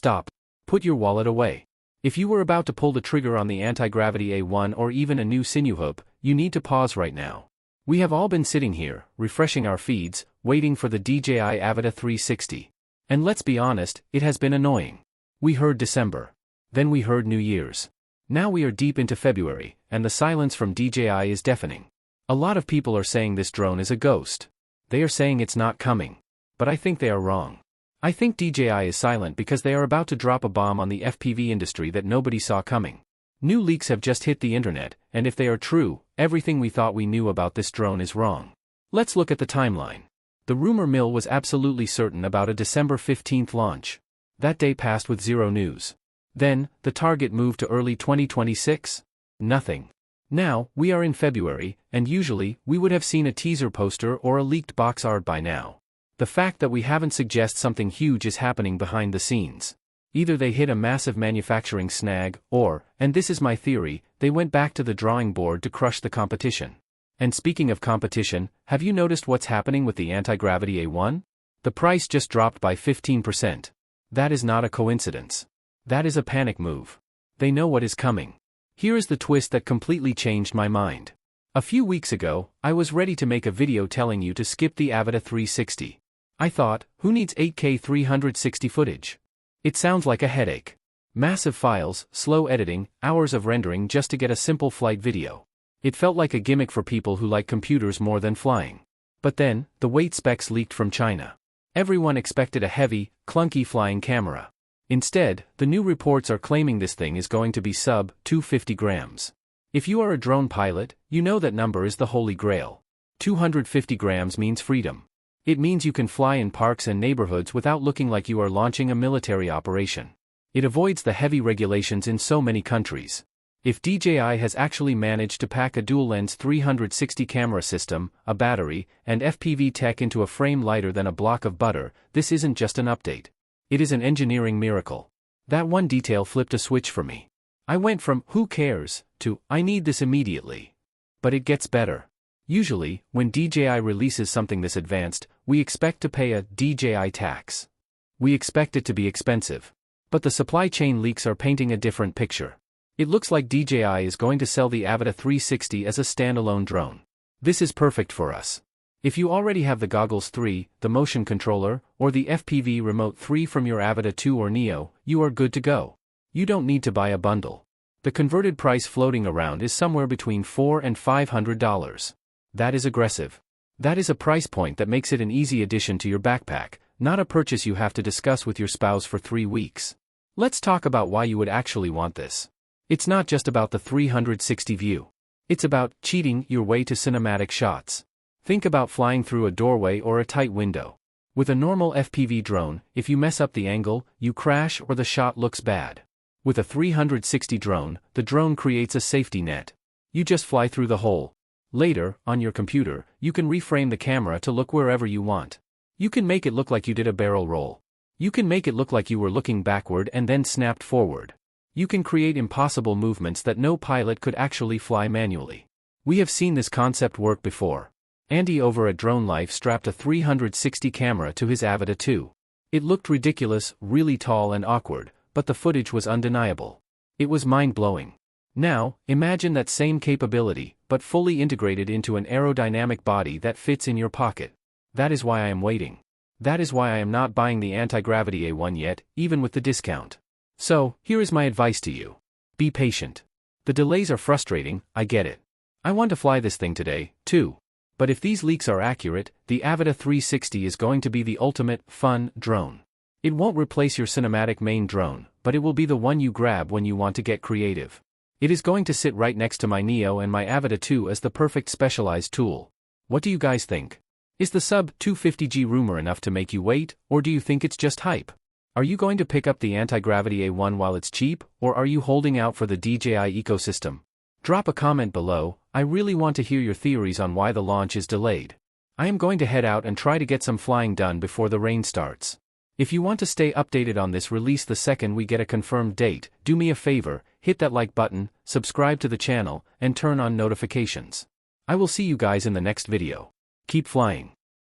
Stop. Put your wallet away. If you were about to pull the trigger on the Antigravity A1 or even a new sinew hoop, you need to pause right now. We have all been sitting here, refreshing our feeds, waiting for the DJI Avata 360. And let's be honest, it has been annoying. We heard December. Then we heard New Year's. Now we are deep into February, and the silence from DJI is deafening. A lot of people are saying this drone is a ghost. They are saying it's not coming. But I think they are wrong. I think DJI is silent because they are about to drop a bomb on the FPV industry that nobody saw coming. New leaks have just hit the internet, and if they are true, everything we thought we knew about this drone is wrong. Let's look at the timeline. The rumor mill was absolutely certain about a December 15th launch. That day passed with zero news. Then, the target moved to early 2026? Nothing. Now, we are in February, and usually, we would have seen a teaser poster or a leaked box art by now. The fact that we haven't suggests something huge is happening behind the scenes. Either they hit a massive manufacturing snag, or, and this is my theory, they went back to the drawing board to crush the competition. And speaking of competition, have you noticed what's happening with the Antigravity A1? The price just dropped by 15%. That is not a coincidence. That is a panic move. They know what is coming. Here is the twist that completely changed my mind. A few weeks ago, I was ready to make a video telling you to skip the Avata 360. I thought, who needs 8K 360 footage? It sounds like a headache. Massive files, slow editing, hours of rendering just to get a simple flight video. It felt like a gimmick for people who like computers more than flying. But then, the weight specs leaked from China. Everyone expected a heavy, clunky flying camera. Instead, the new reports are claiming this thing is going to be sub 250 grams. If you are a drone pilot, you know that number is the holy grail. 250 grams means freedom. It means you can fly in parks and neighborhoods without looking like you are launching a military operation. It avoids the heavy regulations in so many countries. If DJI has actually managed to pack a dual-lens 360 camera system, a battery, and FPV tech into a frame lighter than a block of butter, this isn't just an update. It is an engineering miracle. That one detail flipped a switch for me. I went from, who cares, to, I need this immediately. But it gets better. Usually, when DJI releases something this advanced, we expect to pay a DJI tax. We expect it to be expensive. But the supply chain leaks are painting a different picture. It looks like DJI is going to sell the Avata 360 as a standalone drone. This is perfect for us. If you already have the Goggles 3, the motion controller, or the FPV Remote 3 from your Avata 2 or Neo, you are good to go. You don't need to buy a bundle. The converted price floating around is somewhere between $400 and $500. That is aggressive. That is a price point that makes it an easy addition to your backpack, not a purchase you have to discuss with your spouse for 3 weeks. Let's talk about why you would actually want this. It's not just about the 360 view. It's about cheating your way to cinematic shots. Think about flying through a doorway or a tight window. With a normal FPV drone, if you mess up the angle, you crash or the shot looks bad. With a 360 drone, the drone creates a safety net. You just fly through the hole. Later, on your computer, you can reframe the camera to look wherever you want. You can make it look like you did a barrel roll. You can make it look like you were looking backward and then snapped forward. You can create impossible movements that no pilot could actually fly manually. We have seen this concept work before. Andy over at Drone Life strapped a 360 camera to his Avata 2. It looked ridiculous, really tall and awkward, but the footage was undeniable. It was mind-blowing. Now, imagine that same capability, but fully integrated into an aerodynamic body that fits in your pocket. That is why I am waiting. That is why I am not buying the Antigravity A1 yet, even with the discount. So, here is my advice to you. Be patient. The delays are frustrating, I get it. I want to fly this thing today, too. But if these leaks are accurate, the Avata 360 is going to be the ultimate, fun, drone. It won't replace your cinematic main drone, but it will be the one you grab when you want to get creative. It is going to sit right next to my Neo and my Avata 2 as the perfect specialized tool. What do you guys think? Is the sub 250G rumor enough to make you wait, or do you think it's just hype? Are you going to pick up the Antigravity A1 while it's cheap, or are you holding out for the DJI ecosystem? Drop a comment below. I really want to hear your theories on why the launch is delayed. I am going to head out and try to get some flying done before the rain starts. If you want to stay updated on this release the second we get a confirmed date, do me a favor, hit that like button, subscribe to the channel, and turn on notifications. I will see you guys in the next video. Keep flying.